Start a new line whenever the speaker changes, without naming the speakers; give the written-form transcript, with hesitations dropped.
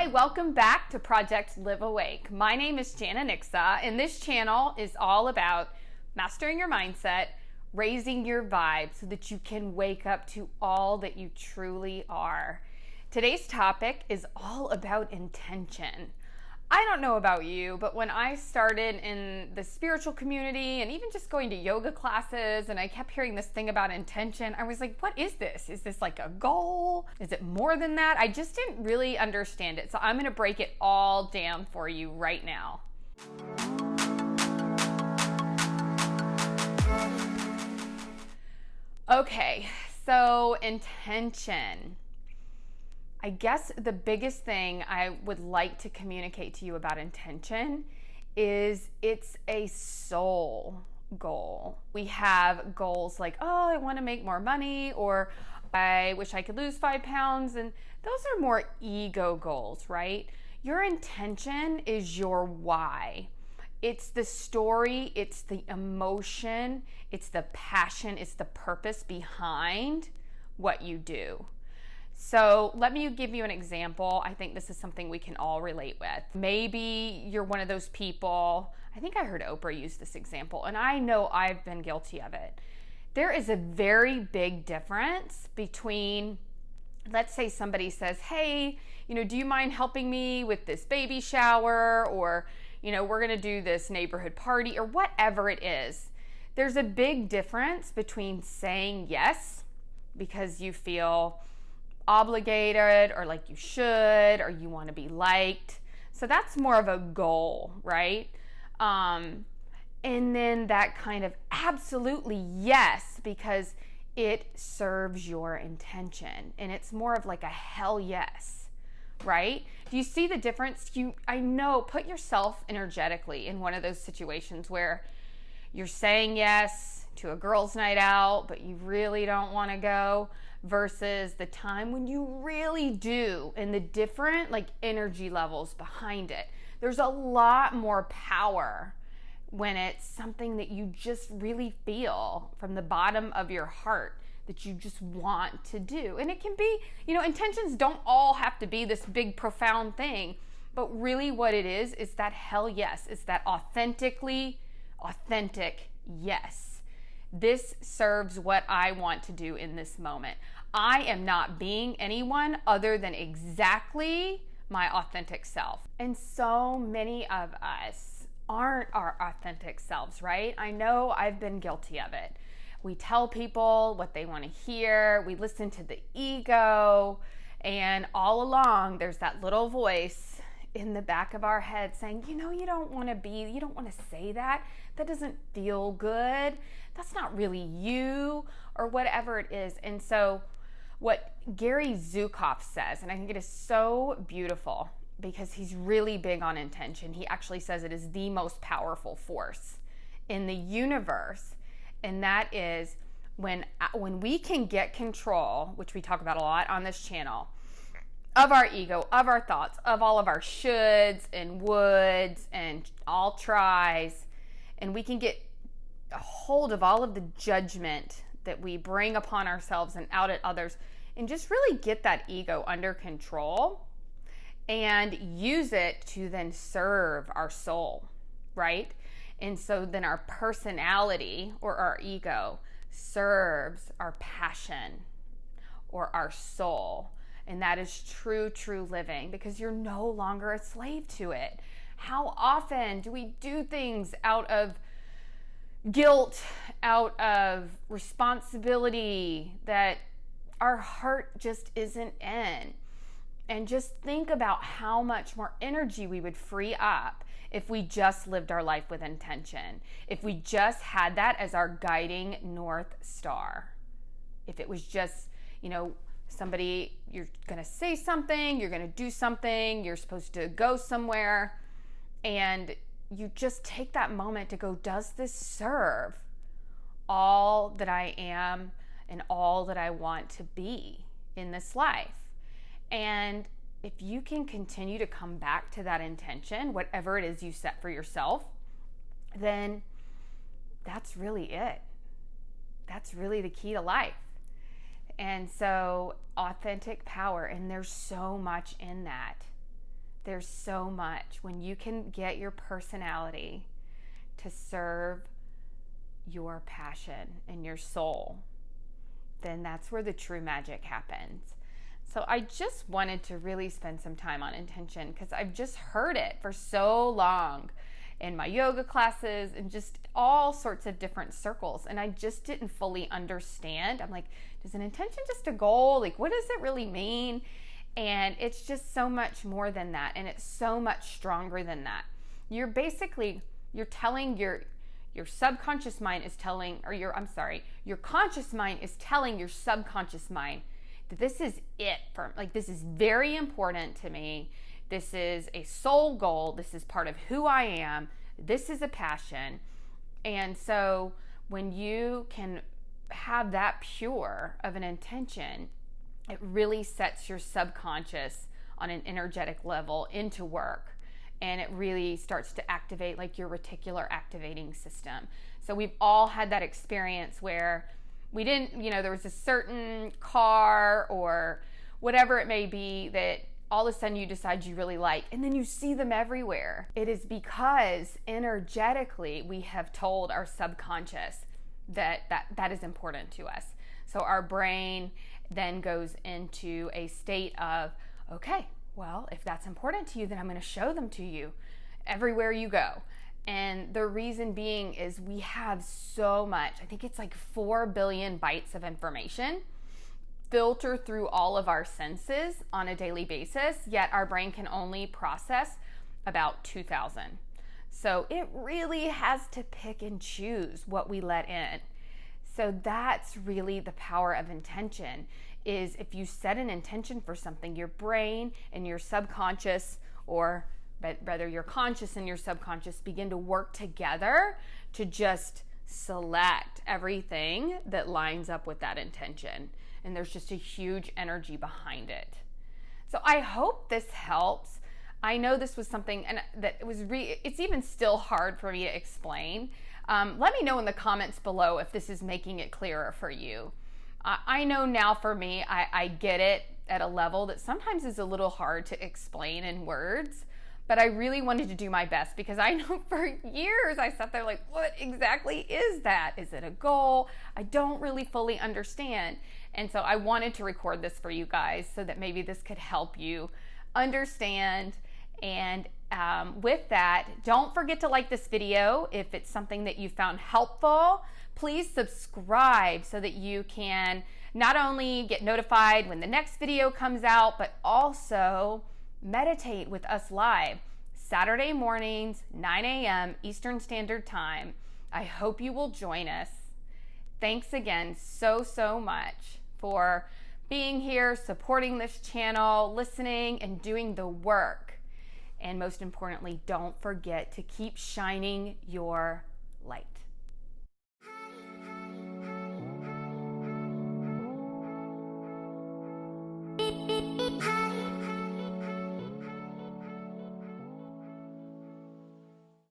Hi, welcome back to Project Live Awake. My name is Jana Nixa, and this channel is all about mastering your mindset, raising your vibe so that you can wake up to all that you truly are. Today's topic is all about intention. I don't know about you, but when I started in the spiritual community and even just going to yoga classes and I kept hearing this thing about intention, I was like, what is this? Is this like a goal? Is it more than that? I just didn't really understand it. So I'm going to break it all down for you right now. Okay, so intention. I guess the biggest thing I would like to communicate to you about intention is it's a soul goal. We have goals like, oh, I want to make more money, or I wish I could lose 5 pounds. And those are more ego goals, right? Your intention is your why. It's the story, it's the emotion, it's the passion, it's the purpose behind what you do. So let me give you an example. I think this is something we can all relate with. Maybe you're one of those people, I think I heard Oprah use this example, and I know I've been guilty of it. There is a very big difference between, let's say somebody says, hey, do you mind helping me with this baby shower? Or, we're gonna do this neighborhood party, or whatever it is. There's a big difference between saying yes because you feel obligated or like you should, or you want to be liked. So that's more of a goal, right? And then that kind of absolutely yes, because it serves your intention, and it's more of like a hell yes, right? Do you see the difference? I know, put yourself energetically in one of those situations where you're saying yes to a girls' night out, but you really don't want to go, versus the time when you really do, and the different energy levels behind it. There's a lot more power when it's something that you just really feel from the bottom of your heart that you just want to do. And it can be, intentions don't all have to be this big profound thing, but really what it is that hell yes. It's that authentic yes. This serves what I want to do in this moment. I am not being anyone other than exactly my authentic self. And so many of us aren't our authentic selves, right? I know I've been guilty of it. We tell people what they want to hear. We listen to the ego. And all along, there's that little voice in the back of our head saying, you don't want to say that. That doesn't feel good. That's not really you, or whatever it is. And so what Gary Zukav says, and I think it is so beautiful because he's really big on intention. He actually says it is the most powerful force in the universe. And that is when we can get control, which we talk about a lot on this channel, of our ego, of our thoughts, of all of our shoulds and woulds and all tries, and we can get a hold of all of the judgment that we bring upon ourselves and out at others, and just really get that ego under control and use it to then serve our soul, right? And so then our personality or our ego serves our passion or our soul. And that is true living, because you're no longer a slave to it. How often do we do things out of guilt, out of responsibility that our heart just isn't in? And just think about how much more energy we would free up if we just lived our life with intention. If we just had that as our guiding North Star. If it was just, somebody, you're going to say something, you're going to do something, you're supposed to go somewhere, and you just take that moment to go, does this serve all that I am and all that I want to be in this life? And if you can continue to come back to that intention, whatever it is you set for yourself, then that's really it. That's really the key to life. And so authentic power, and there's so much in that. There's so much when you can get your personality to serve your passion and your soul, then that's where the true magic happens. So I just wanted to really spend some time on intention because I've just heard it for so long in my yoga classes and just all sorts of different circles. And I just didn't fully understand. I'm like, is an intention just a goal? Like, what does it really mean? And it's just so much more than that. And it's so much stronger than that. You're telling your subconscious mind is telling, or your conscious mind is telling your subconscious mind that this is it for, like, this is very important to me. This is a soul goal. This is part of who I am. This is a passion. And so when you can have that pure of an intention, it really sets your subconscious on an energetic level into work. And it really starts to activate like your reticular activating system. So we've all had that experience where we didn't, there was a certain car or whatever it may be that all of a sudden you decide you really like, and then you see them everywhere. It is because energetically we have told our subconscious that is important to us. So our brain then goes into a state of, okay, well, if that's important to you, then I'm going to show them to you everywhere you go. And the reason being is we have so much, I think it's like 4 billion bytes of information filter through all of our senses on a daily basis, yet our brain can only process about 2,000. So it really has to pick and choose what we let in. So that's really the power of intention, is if you set an intention for something, your brain and your subconscious, or rather your conscious and your subconscious, begin to work together to just select everything that lines up with that intention. And there's just a huge energy behind it. So I hope this helps. I know this was something and that it was it's even still hard for me to explain. Let me know in the comments below if this is making it clearer for you. I know now for me, I get it at a level that sometimes is a little hard to explain in words, but I really wanted to do my best because I know for years I sat there like, what exactly is that? Is it a goal? I don't really fully understand. And so I wanted to record this for you guys so that maybe this could help you understand. And with that, don't forget to like this video if it's something that you found helpful. Please subscribe so that you can not only get notified when the next video comes out, but also meditate with us live Saturday mornings, 9 a.m. Eastern Standard Time. I hope you will join us. Thanks again so much for being here, supporting this channel, listening, and doing the work. And most importantly, don't forget to keep shining your light.